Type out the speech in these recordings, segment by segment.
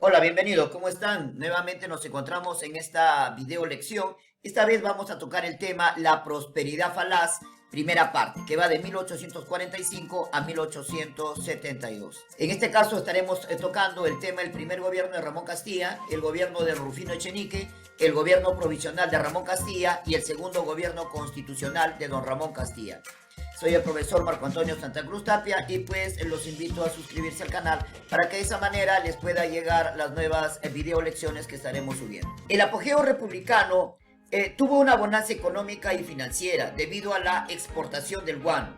Hola, bienvenido. ¿Cómo están? Nuevamente nos encontramos en esta video lección. Esta vez vamos a tocar el tema La prosperidad falaz, primera parte, que va de 1845 a 1872. En este caso estaremos tocando el tema del primer gobierno de Ramón Castilla, el gobierno de Rufino Echenique, el gobierno provisional de Ramón Castilla y el segundo gobierno constitucional de don Ramón Castilla. Soy el profesor Marco Antonio Santa Cruz Tapia y pues los invito a suscribirse al canal para que de esa manera les pueda llegar las nuevas video lecciones que estaremos subiendo. El apogeo republicano tuvo una bonanza económica y financiera debido a la exportación del guano.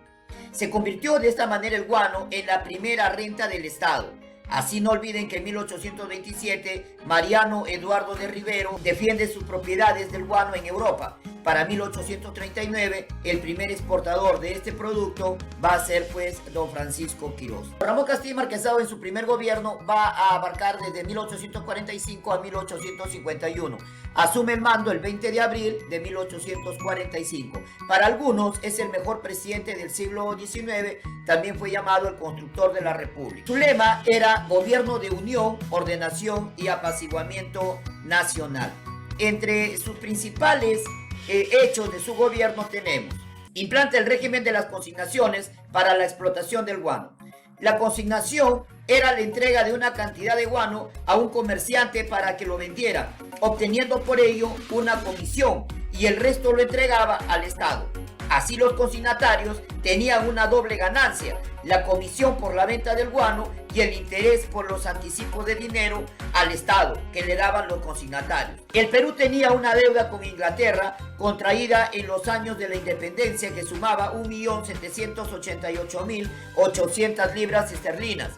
Se convirtió de esta manera el guano en la primera renta del Estado. Así no olviden que en 1827 Mariano Eduardo de Rivero defiende sus propiedades del guano en Europa. Para 1839 el primer exportador de este producto va a ser pues don Francisco Quirós. Ramón Castilla Marquesado en su primer gobierno va a abarcar desde 1845 a 1851. Asume el mando el 20 de abril de 1845. Para algunos es el mejor presidente del siglo XIX, también fue llamado el constructor de la República. Su lema era gobierno de unión, ordenación y apaciguamiento nacional. Entre sus principales hechos de su gobierno tenemos: implanta el régimen de las consignaciones para la explotación del guano. La consignación era la entrega de una cantidad de guano a un comerciante para que lo vendiera, obteniendo por ello una comisión, y el resto lo entregaba al Estado. Así los consignatarios tenían una doble ganancia: la comisión por la venta del guano y el interés por los anticipos de dinero al Estado que le daban los consignatarios. El Perú tenía una deuda con Inglaterra contraída en los años de la independencia que sumaba 1.788.800 libras esterlinas.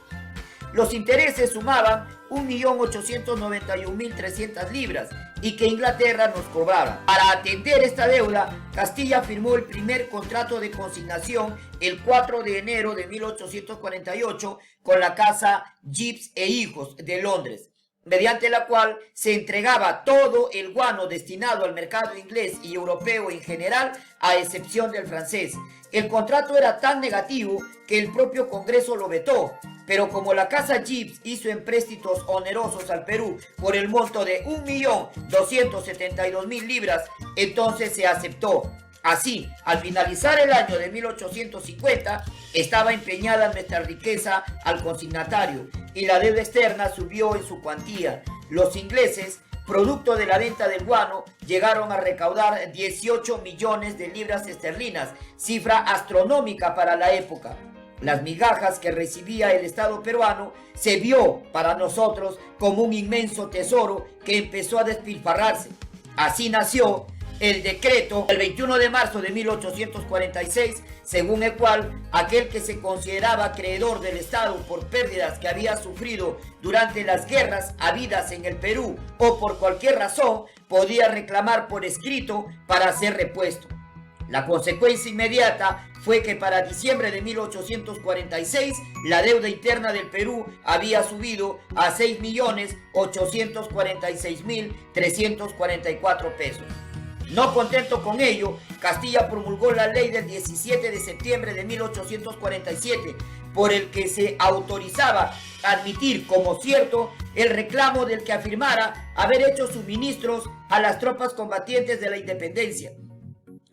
Los intereses sumaban 1.891.300 libras y que Inglaterra nos cobraba. Para atender esta deuda, Castilla firmó el primer contrato de consignación el 4 de enero de 1848 con la casa Gibbs e Hijos de Londres, mediante la cual se entregaba todo el guano destinado al mercado inglés y europeo en general, a excepción del francés. El contrato era tan negativo que el propio Congreso lo vetó, pero como la casa Gibbs hizo empréstitos onerosos al Perú por el monto de 1.272.000 libras, entonces se aceptó. Así, al finalizar el año de 1850, estaba empeñada nuestra riqueza al consignatario y la deuda externa subió en su cuantía. Los ingleses, producto de la venta del guano, llegaron a recaudar 18 millones de libras esterlinas, cifra astronómica para la época. Las migajas que recibía el Estado peruano se vio para nosotros como un inmenso tesoro que empezó a despilfarrarse. Así nació el decreto del 21 de marzo de 1846, según el cual aquel que se consideraba acreedor del Estado por pérdidas que había sufrido durante las guerras habidas en el Perú o por cualquier razón, podía reclamar por escrito para ser repuesto. La consecuencia inmediata fue que para diciembre de 1846 la deuda interna del Perú había subido a 6.846.344 pesos. No contento con ello, Castilla promulgó la ley del 17 de septiembre de 1847, por el que se autorizaba admitir como cierto el reclamo del que afirmara haber hecho suministros a las tropas combatientes de la independencia.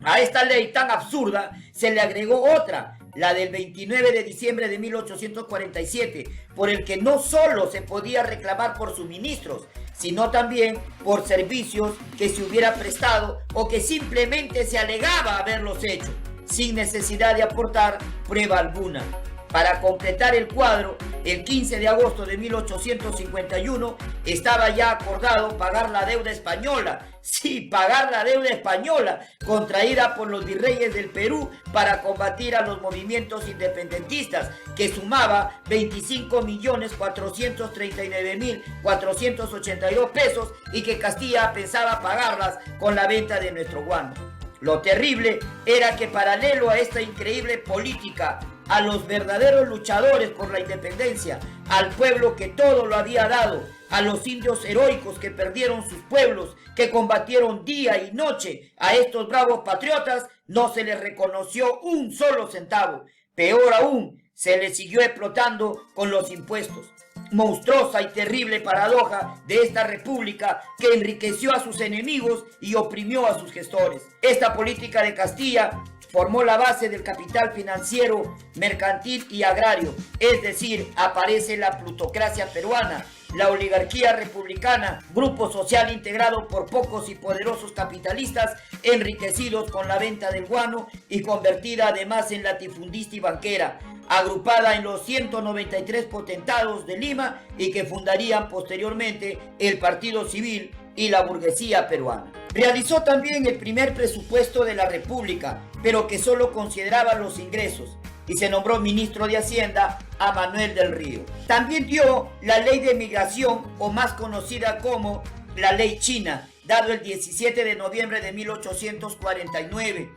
A esta ley tan absurda se le agregó otra, la del 29 de diciembre de 1847, por el que no solo se podía reclamar por suministros, sino también por servicios que se hubiera prestado o que simplemente se alegaba haberlos hecho, sin necesidad de aportar prueba alguna. Para completar el cuadro, el 15 de agosto de 1851 estaba ya acordado pagar la deuda española, sí, pagar la deuda española contraída por los virreyes del Perú para combatir a los movimientos independentistas, que sumaba 25.439.482 pesos y que Castilla pensaba pagarlas con la venta de nuestro guano. Lo terrible era que paralelo a esta increíble política, a los verdaderos luchadores por la independencia, al pueblo que todo lo había dado, a los indios heroicos que perdieron sus pueblos, que combatieron día y noche, a estos bravos patriotas no se les reconoció un solo centavo. Peor aún, se les siguió explotando con los impuestos. monstruosa y terrible paradoja de esta república que enriqueció a sus enemigos y oprimió a sus gestores. Esta política de Castilla formó la base del capital financiero, mercantil y agrario, es decir, aparece la plutocracia peruana, la oligarquía republicana, grupo social integrado por pocos y poderosos capitalistas enriquecidos con la venta del guano y convertida además en latifundista y banquera, agrupada en los 193 potentados de Lima y que fundarían posteriormente el Partido Civil y la burguesía peruana. Realizó también el primer presupuesto de la República, pero que solo consideraba los ingresos, y se nombró ministro de Hacienda a Manuel del Río. También dio la Ley de Migración, o más conocida como la Ley China, dado el 17 de noviembre de 1849,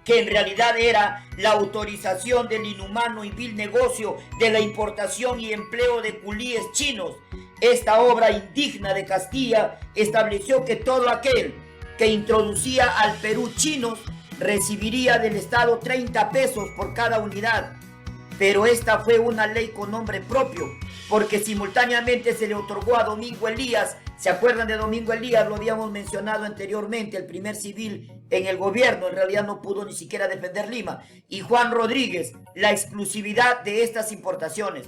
que en realidad era la autorización del inhumano y vil negocio de la importación y empleo de culíes chinos. Esta obra indigna de Castilla estableció que todo aquel que introducía al Perú chinos recibiría del Estado 30 pesos por cada unidad. Pero esta fue una ley con nombre propio, porque simultáneamente se le otorgó a Domingo Elías. ¿Se acuerdan de Domingo Elías? Lo habíamos mencionado anteriormente, el primer civil en el gobierno, en realidad no pudo ni siquiera defender Lima, y Juan Rodríguez, la exclusividad de estas importaciones.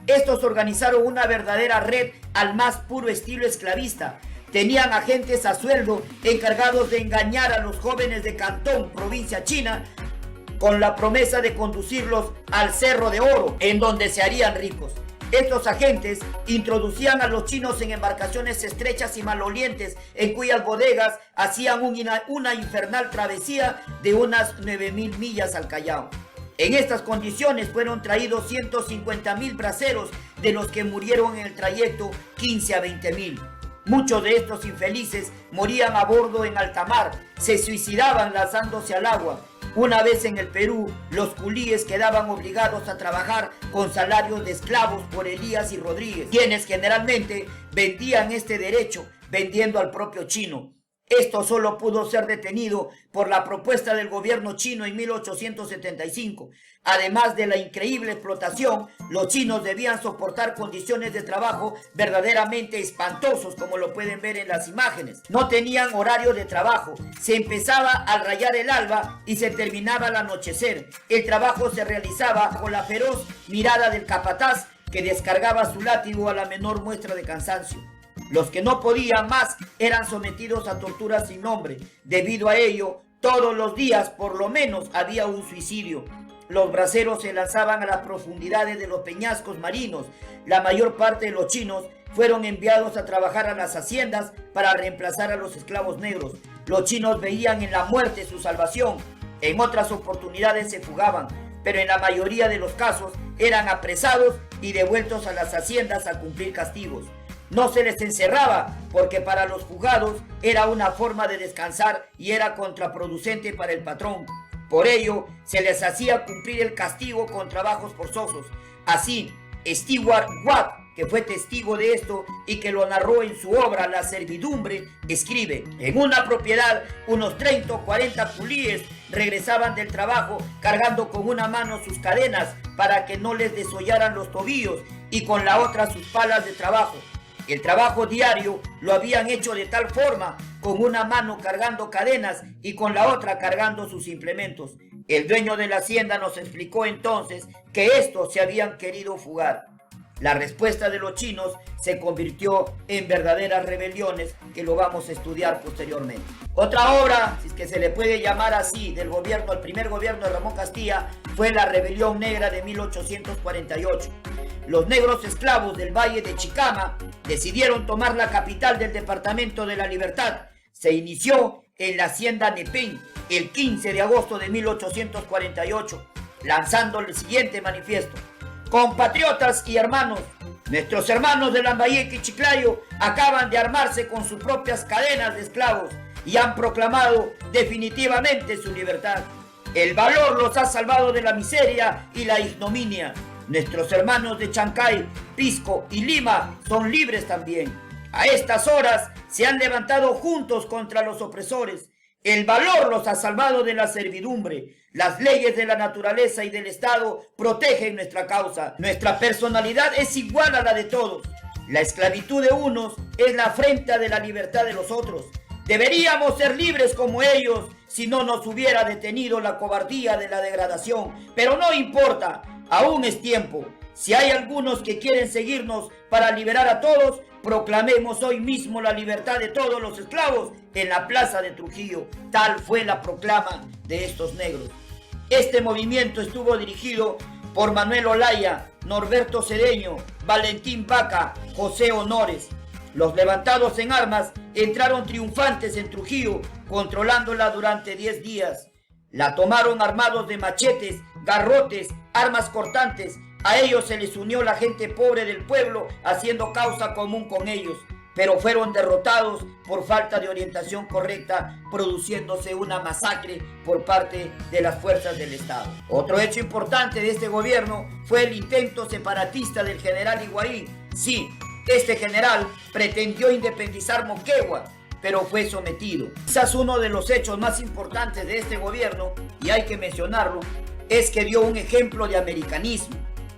Estos organizaron una verdadera red al más puro estilo esclavista. Tenían agentes a sueldo encargados de engañar a los jóvenes de Cantón, provincia china, con la promesa de conducirlos al Cerro de Oro, en donde se harían ricos. Estos agentes introducían a los chinos en embarcaciones estrechas y malolientes, en cuyas bodegas hacían una infernal travesía de unas 9.000 millas al Callao. En estas condiciones fueron traídos 150.000 braceros, de los que murieron en el trayecto 15 a 20.000. Muchos de estos infelices morían a bordo en alta mar, se suicidaban lanzándose al agua. Una vez en el Perú, los culíes quedaban obligados a trabajar con salarios de esclavos por Elías y Rodríguez, quienes generalmente vendían este derecho vendiendo al propio chino. Esto solo pudo ser detenido por la propuesta del gobierno chino en 1875. Además de la increíble explotación, los chinos debían soportar condiciones de trabajo verdaderamente espantosos, como lo pueden ver en las imágenes. No tenían horario de trabajo, se empezaba al rayar el alba y se terminaba al anochecer. El trabajo se realizaba con la feroz mirada del capataz, que descargaba su látigo a la menor muestra de cansancio. Los que no podían más eran sometidos a torturas sin nombre. Debido a ello, todos los días por lo menos había un suicidio. Los braceros se lanzaban a las profundidades de los peñascos marinos. La mayor parte de los chinos fueron enviados a trabajar a las haciendas para reemplazar a los esclavos negros. Los chinos veían en la muerte su salvación. En otras oportunidades se fugaban, pero en la mayoría de los casos eran apresados y devueltos a las haciendas a cumplir castigos. No se les encerraba, porque para los fugados era una forma de descansar y era contraproducente para el patrón. Por ello, se les hacía cumplir el castigo con trabajos forzosos. Así, Stewart Watt, que fue testigo de esto y que lo narró en su obra La servidumbre, escribe: en una propiedad, unos 30 o 40 culíes regresaban del trabajo cargando con una mano sus cadenas para que no les desollaran los tobillos y con la otra sus palas de trabajo. El trabajo diario lo habían hecho de tal forma, con una mano cargando cadenas y con la otra cargando sus implementos. El dueño de la hacienda nos explicó entonces que estos se habían querido fugar. La respuesta de los chinos se convirtió en verdaderas rebeliones, que lo vamos a estudiar posteriormente. Otra obra, si es que se le puede llamar así, del gobierno, el primer gobierno de Ramón Castilla, fue la Rebelión Negra de 1848. Los negros esclavos del Valle de Chicama decidieron tomar la capital del Departamento de la Libertad. Se inició en la hacienda Nepén el 15 de agosto de 1848, lanzando el siguiente manifiesto: compatriotas y hermanos, nuestros hermanos de Lambayeque y Chiclayo acaban de armarse con sus propias cadenas de esclavos y han proclamado definitivamente su libertad. El valor los ha salvado de la miseria y la ignominia. Nuestros hermanos de Chancay, Pisco y Lima son libres también. A estas horas se han levantado juntos contra los opresores. El valor los ha salvado de la servidumbre. Las leyes de la naturaleza y del Estado protegen nuestra causa. Nuestra personalidad es igual a la de todos. La esclavitud de unos es la afrenta de la libertad de los otros. Deberíamos ser libres como ellos si no nos hubiera detenido la cobardía de la degradación. Pero no importa, aún es tiempo. Si hay algunos que quieren seguirnos para liberar a todos, proclamemos hoy mismo la libertad de todos los esclavos en la plaza de Trujillo. Tal fue la proclama de estos negros. Este movimiento estuvo dirigido por Manuel Olaya, Norberto Cedeño, Valentín Vaca, José Honores. Los levantados en armas entraron triunfantes en Trujillo, controlándola durante 10 días. La tomaron armados de machetes, garrotes, armas cortantes. A ellos se les unió la gente pobre del pueblo, haciendo causa común con ellos, pero fueron derrotados por falta de orientación correcta, produciéndose una masacre por parte de las fuerzas del Estado. Otro hecho importante de este gobierno fue el intento separatista del general Higuaín. Sí, este general pretendió independizar Moquegua, pero fue sometido. Quizás uno de los hechos más importantes de este gobierno, y hay que mencionarlo, es que dio un ejemplo de americanismo,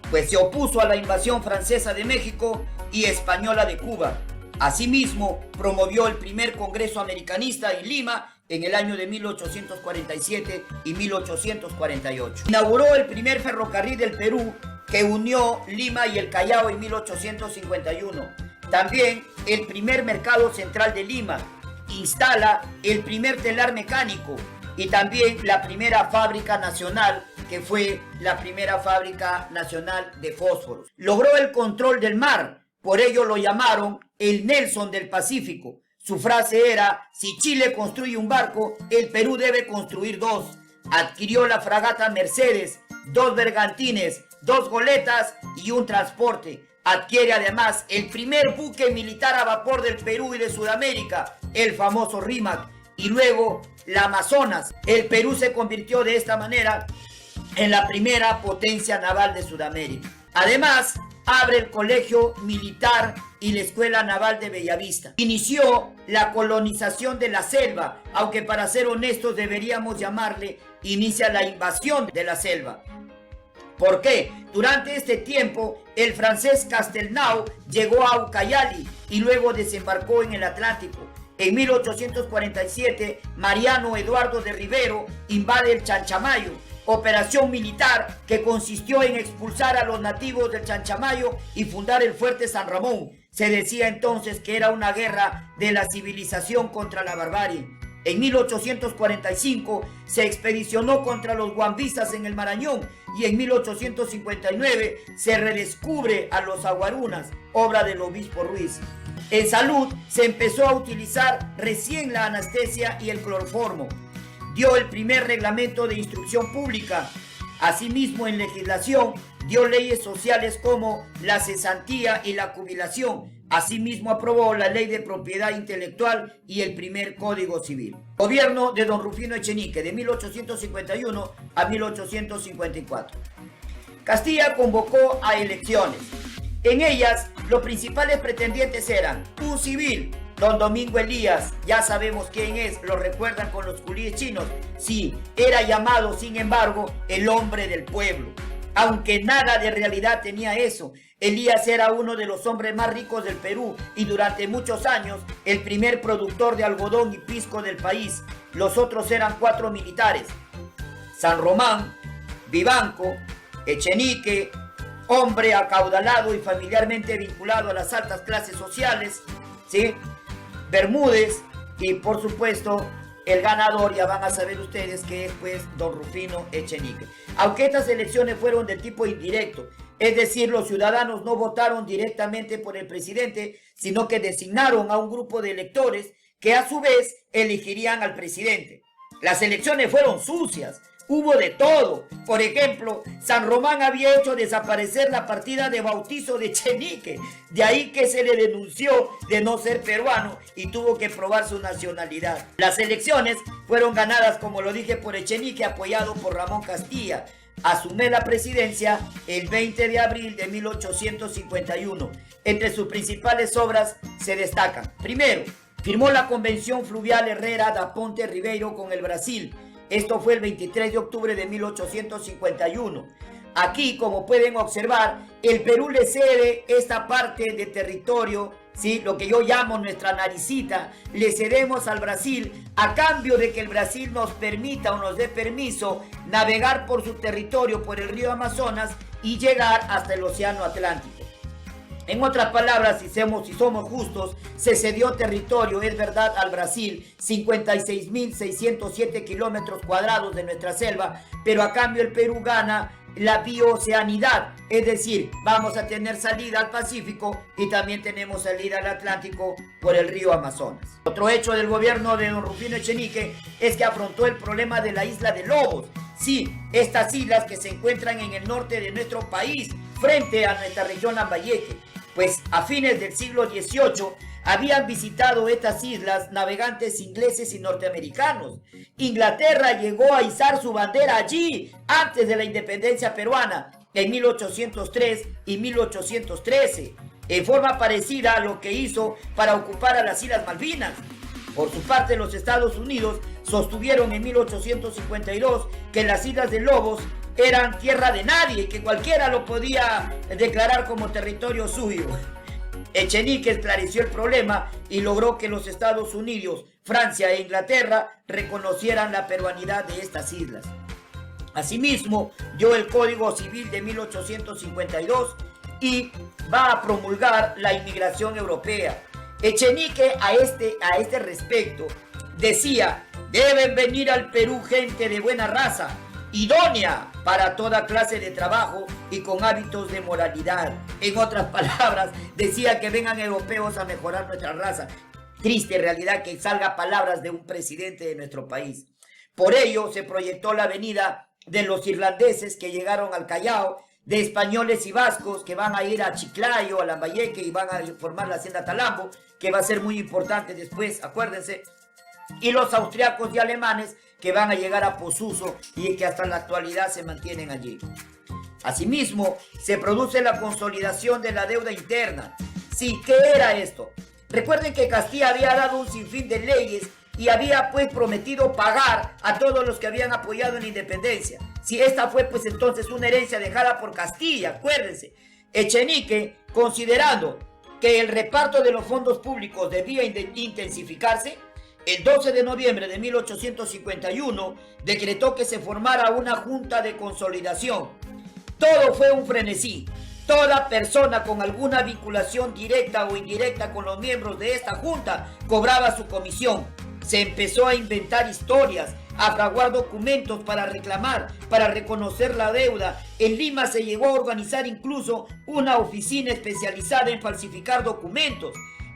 pues se opuso a la invasión francesa de México y española de Cuba. Asimismo, promovió el primer Congreso Americanista en Lima en el año de 1847 y 1848. Inauguró el primer ferrocarril del Perú que unió Lima y el Callao en 1851. También el primer mercado central de Lima. Instala el primer telar mecánico y también la primera fábrica nacional, que fue la primera fábrica nacional de fósforos. Logró el control del mar, por ello lo llamaron el Nelson del Pacífico. Su frase era: si Chile construye un barco, el Perú debe construir dos. Adquirió la fragata Mercedes, 2 bergantines, 2 goletas y un transporte. Adquiere además el primer buque militar a vapor del Perú y de Sudamérica, el famoso Rímac, y luego la Amazonas. El Perú se convirtió de esta manera en la primera potencia naval de Sudamérica. Además, abre el Colegio Militar y la Escuela Naval de Bellavista. Inició la colonización de la selva, aunque para ser honestos deberíamos llamarle inicia la invasión de la selva. ¿Por qué? Durante este tiempo, el francés Castelnau llegó a Ucayali y luego desembarcó en el Atlántico. En 1847, Mariano Eduardo de Rivero invade el Chanchamayo, operación militar que consistió en expulsar a los nativos del Chanchamayo y fundar el fuerte San Ramón. Se decía entonces que era una guerra de la civilización contra la barbarie. En 1845 se expedicionó contra los guambistas en el Marañón y en 1859 se redescubre a los aguarunas, obra del obispo Ruiz. En salud se empezó a utilizar recién la anestesia y el cloroformo. Dio el primer reglamento de instrucción pública. Asimismo, en legislación dio leyes sociales como la cesantía y la jubilación. Asimismo, aprobó la ley de propiedad intelectual y el primer código civil. Gobierno de don Rufino Echenique, de 1851 a 1854. Castilla convocó a elecciones. En ellas, los principales pretendientes eran un civil, don Domingo Elías, ya sabemos quién es, lo recuerdan con los culíes chinos. Sí, era llamado, sin embargo, el hombre del pueblo. Aunque nada de realidad tenía eso, Elías era uno de los hombres más ricos del Perú y durante muchos años el primer productor de algodón y pisco del país. Los otros eran 4 militares: San Román, Vivanco, Echenique, hombre acaudalado y familiarmente vinculado a las altas clases sociales, ¿sí?, Bermúdez, y por supuesto el ganador, ya van a saber ustedes que es pues don Rufino Echenique. Aunque estas elecciones fueron de tipo indirecto, es decir, los ciudadanos no votaron directamente por el presidente, sino que designaron a un grupo de electores que a su vez elegirían al presidente. Las elecciones fueron sucias, hubo de todo. Por ejemplo, San Román había hecho desaparecer la partida de bautizo de Echenique, de ahí que se le denunció de no ser peruano y tuvo que probar su nacionalidad. Las elecciones fueron ganadas, como lo dije, por Echenique, apoyado por Ramón Castilla. Asume la presidencia el 20 de abril de 1851. Entre sus principales obras se destacan: primero, firmó la Convención Fluvial Herrera da Ponte Ribeiro con el Brasil, Esto fue el 23 de octubre de 1851. Aquí, como pueden observar, el Perú le cede esta parte de territorio, ¿sí? Lo que yo llamo nuestra naricita, le cedemos al Brasil a cambio de que el Brasil nos permita o nos dé permiso navegar por su territorio, por el río Amazonas y llegar hasta el Océano Atlántico. En otras palabras, si somos justos, se cedió territorio, es verdad, al Brasil, 56.607 kilómetros cuadrados de nuestra selva, pero a cambio el Perú gana la bioceanidad, es decir, vamos a tener salida al Pacífico y también tenemos salida al Atlántico por el río Amazonas. Otro hecho del gobierno de don Rufino Echenique es que afrontó el problema de la isla de Lobos. Sí, estas islas que se encuentran en el norte de nuestro país, frente a nuestra región Lambayeque. Pues a fines del siglo XVIII habían visitado estas islas navegantes ingleses y norteamericanos. Inglaterra llegó a izar su bandera allí antes de la independencia peruana, en 1803 y 1813, en forma parecida a lo que hizo para ocupar a las Islas Malvinas. Por su parte, los Estados Unidos sostuvieron en 1852 que las Islas de Lobos eran tierra de nadie y que cualquiera lo podía declarar como territorio suyo. Echenique esclareció el problema y logró que los Estados Unidos, Francia e Inglaterra reconocieran la peruanidad de estas islas. Asimismo, dio el Código Civil de 1852 y va a promulgar la inmigración europea. Echenique a este respecto decía: deben venir al Perú gente de buena raza, idónea para toda clase de trabajo y con hábitos de moralidad. En otras palabras, decía que vengan europeos a mejorar nuestra raza. Triste realidad que salga palabras de un presidente de nuestro país. Por ello se proyectó la venida de los irlandeses que llegaron al Callao, de españoles y vascos que van a ir a Chiclayo, a Lambayeque y van a formar la hacienda Talambo, que va a ser muy importante después, acuérdense. Y los austriacos y alemanes que van a llegar a Posuso y que hasta la actualidad se mantienen allí. Asimismo, se produce la consolidación de la deuda interna. Sí, ¿qué era esto? Recuerden que Castilla había dado un sinfín de leyes y había pues prometido pagar a todos los que habían apoyado en la independencia. Si esta fue pues entonces una herencia dejada por Castilla, acuérdense. Echenique, considerando que el reparto de los fondos públicos debía intensificarse, el 12 de noviembre de 1851 decretó que se formara una junta de consolidación. Todo fue un frenesí. Toda persona con alguna vinculación directa o indirecta con los miembros de esta junta cobraba su comisión. Se empezó a inventar historias, a fraguar documentos para reclamar, para reconocer la deuda. En Lima se llegó a organizar incluso una oficina especializada en falsificar documentos.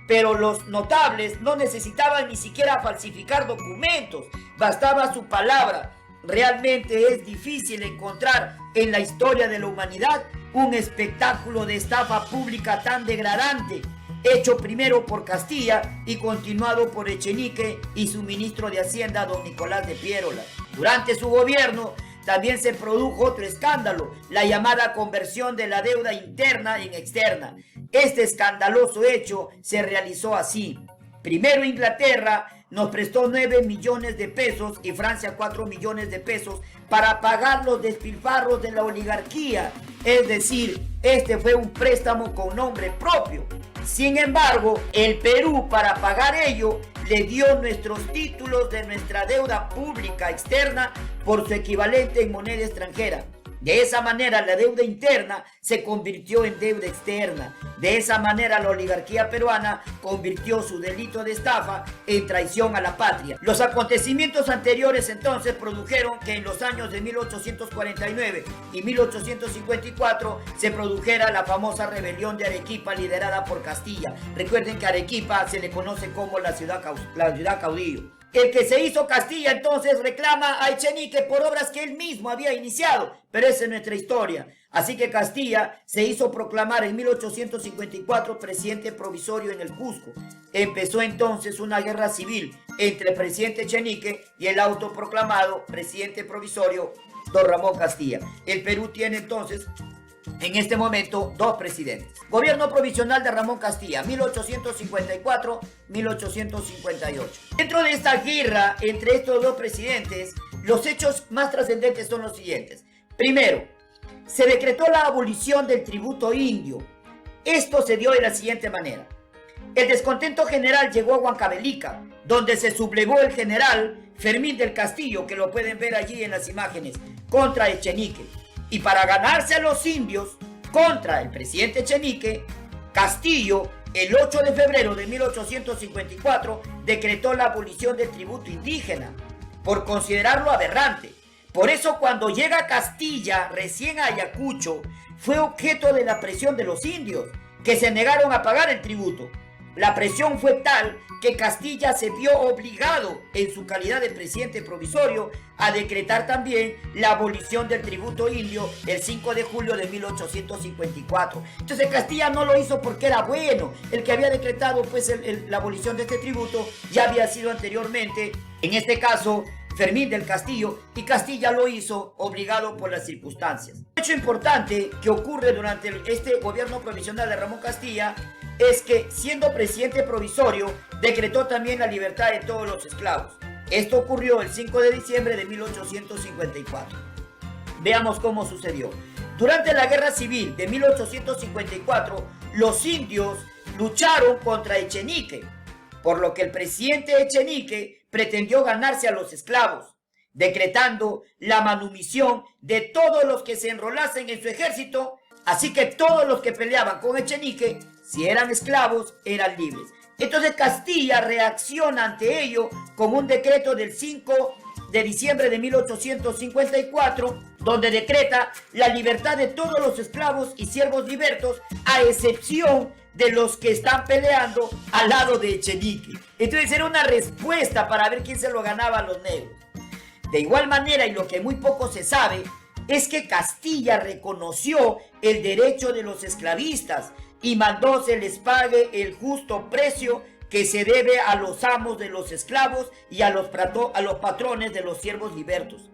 Pero los notables no necesitaban ni siquiera falsificar documentos, bastaba su palabra. Realmente es difícil encontrar en la historia de la humanidad un espectáculo de estafa pública tan degradante, hecho primero por Castilla y continuado por Echenique y su ministro de Hacienda, don Nicolás de Piérola. Durante su gobierno también se produjo otro escándalo, la llamada conversión de la deuda interna en externa. Este escandaloso hecho se realizó así. Primero Inglaterra nos prestó 9 millones de pesos y Francia 4 millones de pesos para pagar los despilfarros de la oligarquía. Es decir, este fue un préstamo con nombre propio. Sin embargo, el Perú, para pagar ello, le dio nuestros títulos de nuestra deuda pública externa por su equivalente en moneda extranjera. De esa manera la deuda interna se convirtió en deuda externa. De esa manera la oligarquía peruana convirtió su delito de estafa en traición a la patria. Los acontecimientos anteriores entonces produjeron que en los años de 1849 y 1854 se produjera la famosa rebelión de Arequipa liderada por Castilla. Recuerden que Arequipa se le conoce como la ciudad caudillo. El que se hizo Castilla entonces reclama a Echenique por obras que él mismo había iniciado, pero esa es nuestra historia. Así que Castilla se hizo proclamar en 1854 presidente provisorio en el Cusco. Empezó entonces una guerra civil entre el presidente Echenique y el autoproclamado presidente provisorio don Ramón Castilla. El Perú tiene entonces en este momento dos presidentes. Gobierno provisional de Ramón Castilla, 1854-1858. Dentro de esta guerra entre estos dos presidentes, los hechos más trascendentes son los siguientes. Primero, se decretó la abolición del tributo indio. Esto se dio de la siguiente manera. El descontento general llegó a Huancavelica, donde se sublevó el general Fermín del Castillo, que lo pueden ver allí en las imágenes, contra Echenique. Y para ganarse a los indios contra el presidente Echenique, Castillo, el 8 de febrero de 1854, decretó la abolición del tributo indígena, por considerarlo aberrante. Por eso cuando llega Castilla recién a Ayacucho, fue objeto de la presión de los indios, que se negaron a pagar el tributo. La presión fue tal que Castilla se vio obligado, en su calidad de presidente provisorio, a decretar también la abolición del tributo indio el 5 de julio de 1854. Entonces Castilla no lo hizo porque era bueno. El que había decretado pues la abolición de este tributo ya había sido anteriormente, en este caso, Fermín del Castillo, y Castilla lo hizo obligado por las circunstancias. Un hecho importante que ocurre durante este gobierno provisional de Ramón Castilla es que, siendo presidente provisorio, decretó también la libertad de todos los esclavos. Esto ocurrió el 5 de diciembre de 1854. Veamos cómo sucedió. Durante la Guerra Civil de 1854, los indios lucharon contra Echenique, por lo que el presidente Echenique pretendió ganarse a los esclavos, decretando la manumisión de todos los que se enrolasen en su ejército, así que todos los que peleaban con Echenique, si eran esclavos, eran libres. Entonces Castilla reacciona ante ello con un decreto del 5 de diciembre de 1854, donde decreta la libertad de todos los esclavos y siervos libertos, a excepción de los que están peleando al lado de Echenique. Entonces era una respuesta para ver quién se lo ganaba a los negros. De igual manera, y lo que muy poco se sabe, es que Castilla reconoció el derecho de los esclavistas y mandó se les pague el justo precio que se debe a los amos de los esclavos y a los patrones de los siervos libertos.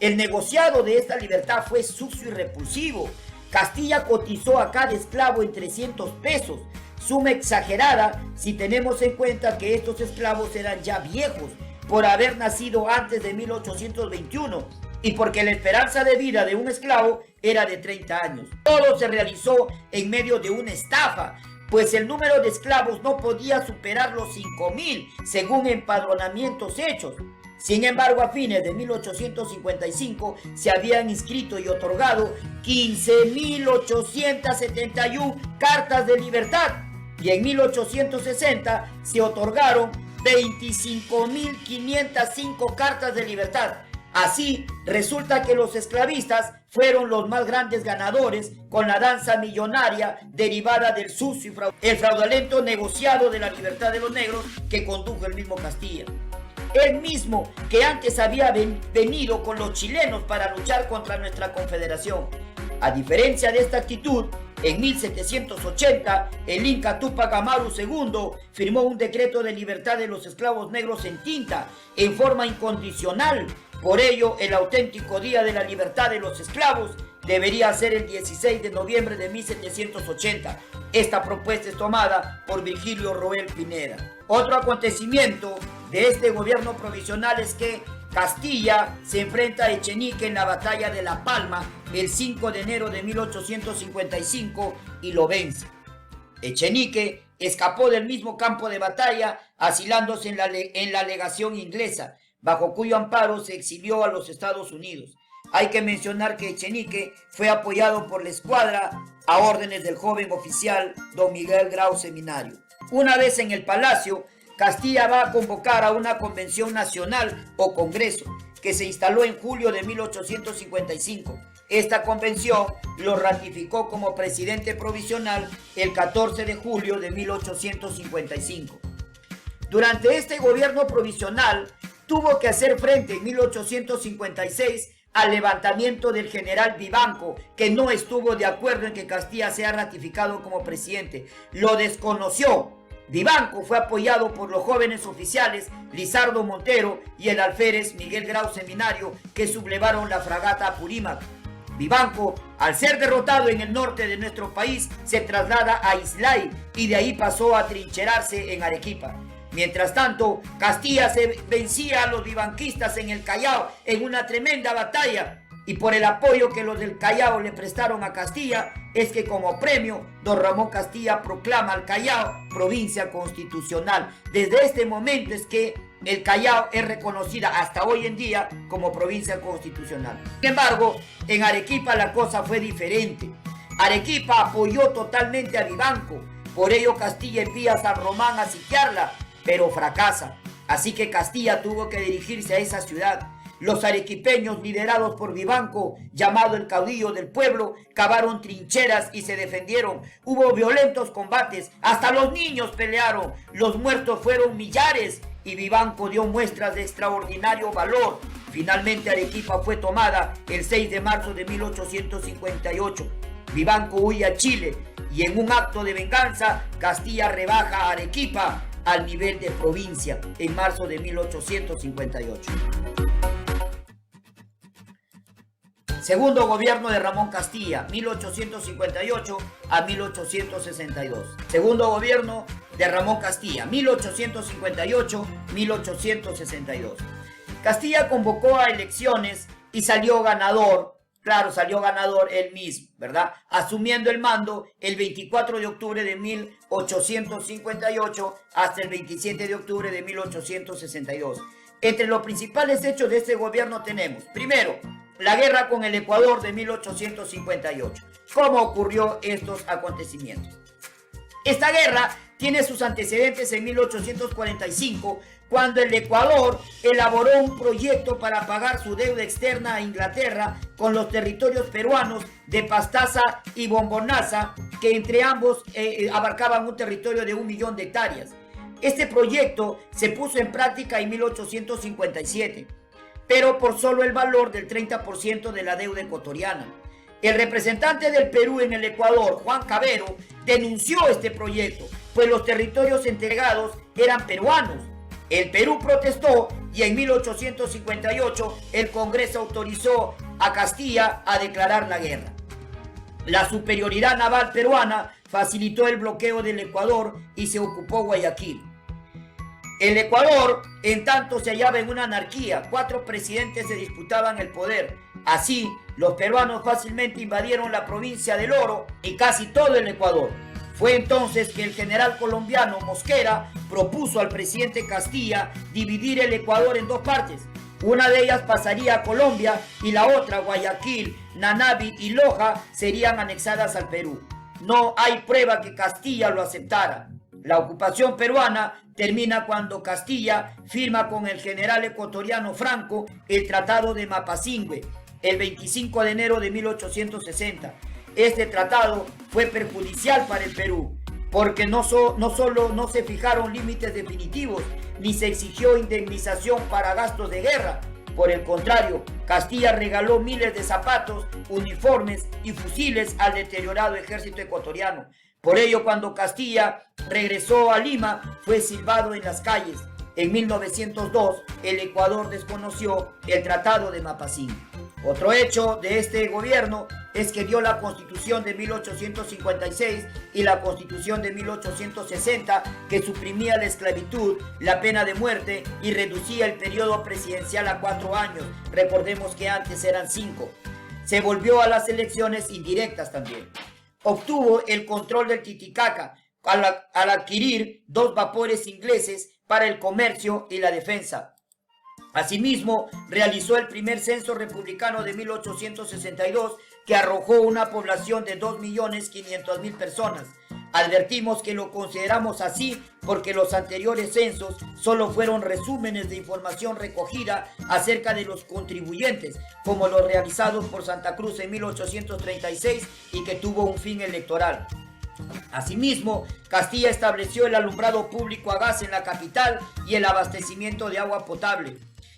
El negociado de esta libertad fue sucio y repulsivo. Castilla cotizó a cada esclavo en 300 pesos, suma exagerada si tenemos en cuenta que estos esclavos eran ya viejos por haber nacido antes de 1821 y porque la esperanza de vida de un esclavo era de 30 años. Todo se realizó en medio de una estafa, pues el número de esclavos no podía superar los 5,000 según empadronamientos hechos. Sin embargo, a fines de 1855 se habían inscrito y otorgado 15.871 cartas de libertad y en 1860 se otorgaron 25.505 cartas de libertad. Así, resulta que los esclavistas fueron los más grandes ganadores con la danza millonaria derivada del sucio el fraudulento negociado de la libertad de los negros que condujo el mismo Castilla. Él mismo que antes había venido con los chilenos para luchar contra nuestra confederación. A diferencia de esta actitud, en 1780, el Inca Túpac Amaru II firmó un decreto de libertad de los esclavos negros en tinta, en forma incondicional. Por ello, el auténtico Día de la Libertad de los Esclavos debería ser el 16 de noviembre de 1780. Esta propuesta es tomada por Virgilio Roel Pineda. Otro acontecimiento de este gobierno provisional es que Castilla se enfrenta a Echenique en la batalla de La Palma el 5 de enero de 1855 y lo vence. Echenique escapó del mismo campo de batalla asilándose en la legación inglesa, bajo cuyo amparo se exilió a los Estados Unidos. Hay que mencionar que Echenique fue apoyado por la escuadra a órdenes del joven oficial don Miguel Grau Seminario. Una vez en el palacio, Castilla va a convocar a una convención nacional o congreso que se instaló en julio de 1855. Esta convención lo ratificó como presidente provisional el 14 de julio de 1855. Durante este gobierno provisional tuvo que hacer frente en 1856 al levantamiento del general Vivanco, que no estuvo de acuerdo en que Castilla sea ratificado como presidente. Lo desconoció. Vivanco fue apoyado por los jóvenes oficiales Lizardo Montero y el alférez Miguel Grau Seminario, que sublevaron la fragata Apurímac. Vivanco, al ser derrotado en el norte de nuestro país, se traslada a Islay y de ahí pasó a trincherarse en Arequipa. Mientras tanto, Castilla se vencía a los vivanquistas en el Callao en una tremenda batalla, y por el apoyo que los del Callao le prestaron a Castilla, es que como premio, don Ramón Castilla proclama al Callao provincia constitucional. Desde este momento es que el Callao es reconocida hasta hoy en día como provincia constitucional. Sin embargo, en Arequipa la cosa fue diferente. Arequipa apoyó totalmente a Vivanco, por ello Castilla envía a San Román a sitiarla, pero fracasa. Así que Castilla tuvo que dirigirse a esa ciudad. Los arequipeños, liderados por Vivanco, llamado el caudillo del pueblo, cavaron trincheras y se defendieron. Hubo violentos combates, hasta los niños pelearon, los muertos fueron millares y Vivanco dio muestras de extraordinario valor. Finalmente Arequipa fue tomada el 6 de marzo de 1858. Vivanco huye a Chile y en un acto de venganza, Castilla rebaja a Arequipa al nivel de provincia en marzo de 1858. Segundo gobierno de Ramón Castilla, 1858 a 1862. Segundo gobierno de Ramón Castilla, 1858-1862. Castilla convocó a elecciones y salió ganador. Claro, salió ganador él mismo, ¿verdad? Asumiendo el mando el 24 de octubre de 1858 hasta el 27 de octubre de 1862. Entre los principales hechos de este gobierno tenemos, primero, la guerra con el Ecuador de 1858. ¿Cómo ocurrió estos acontecimientos? Esta guerra tiene sus antecedentes en 1845, cuando el Ecuador elaboró un proyecto para pagar su deuda externa a Inglaterra con los territorios peruanos de Pastaza y Bombonaza, que entre ambos abarcaban un territorio de 1 millón de hectáreas. Este proyecto se puso en práctica en 1857, pero por solo el valor del 30% de la deuda ecuatoriana. El representante del Perú en el Ecuador, Juan Cabero, denunció este proyecto, pues los territorios entregados eran peruanos. El Perú protestó y en 1858 el Congreso autorizó a Castilla a declarar la guerra. La superioridad naval peruana facilitó el bloqueo del Ecuador y se ocupó Guayaquil. El Ecuador, en tanto, se hallaba en una anarquía. 4 presidentes se disputaban el poder. Así, los peruanos fácilmente invadieron la provincia del Oro y casi todo el Ecuador. Fue entonces que el general colombiano Mosquera propuso al presidente Castilla dividir el Ecuador en 2 partes. Una de ellas pasaría a Colombia y la otra, Guayaquil, Nanavi y Loja, serían anexadas al Perú. No hay prueba que Castilla lo aceptara. La ocupación peruana termina cuando Castilla firma con el general ecuatoriano Franco el Tratado de Mapazingüe, el 25 de enero de 1860. Este tratado fue perjudicial para el Perú, porque no solo no se fijaron límites definitivos, ni se exigió indemnización para gastos de guerra. Por el contrario, Castilla regaló miles de zapatos, uniformes y fusiles al deteriorado ejército ecuatoriano. Por ello, cuando Castilla regresó a Lima, fue silbado en las calles. En 1902, el Ecuador desconoció el Tratado de Mapazingüe. Otro hecho de este gobierno es que dio la Constitución de 1856 y la Constitución de 1860, que suprimía la esclavitud, la pena de muerte y reducía el periodo presidencial a 4 años. Recordemos que antes eran 5. Se volvió a las elecciones indirectas también. Obtuvo el control del Titicaca al adquirir 2 vapores ingleses para el comercio y la defensa. Asimismo, realizó el primer censo republicano de 1862, que arrojó una población de 2.500.000 personas. Advertimos que lo consideramos así porque los anteriores censos solo fueron resúmenes de información recogida acerca de los contribuyentes, como los realizados por Santa Cruz en 1836 y que tuvo un fin electoral. Asimismo, Castilla estableció el alumbrado público a gas en la capital y el abastecimiento de agua potable.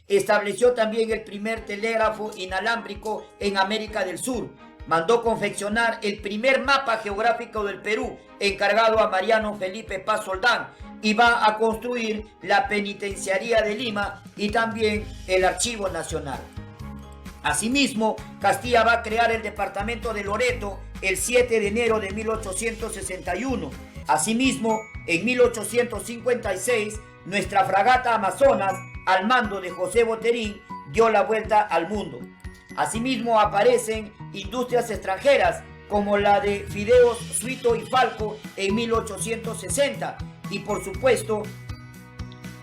Estableció también el primer telégrafo inalámbrico en América del Sur. Mandó confeccionar el primer mapa geográfico del Perú, encargado a Mariano Felipe Paz Soldán, y va a construir la Penitenciaría de Lima y también el Archivo Nacional. Asimismo, Castilla va a crear el departamento de Loreto el 7 de enero de 1861. Asimismo, en 1856 nuestra fragata Amazonas, al mando de José Boterín, dio la vuelta al mundo. Asimismo aparecen industrias extranjeras como la de Fideos Suito y Falco en 1860 y por supuesto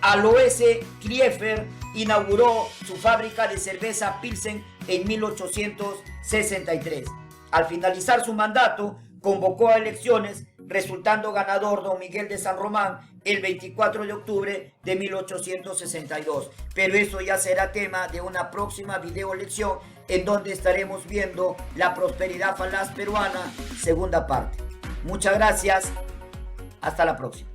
Aloese Kriefer inauguró su fábrica de cerveza Pilsen en 1863. Al finalizar su mandato, convocó a elecciones, resultando ganador don Miguel de San Román el 24 de octubre de 1862. Pero eso ya será tema de una próxima video lección en donde estaremos viendo la prosperidad falaz peruana, segunda parte. Muchas gracias. Hasta la próxima.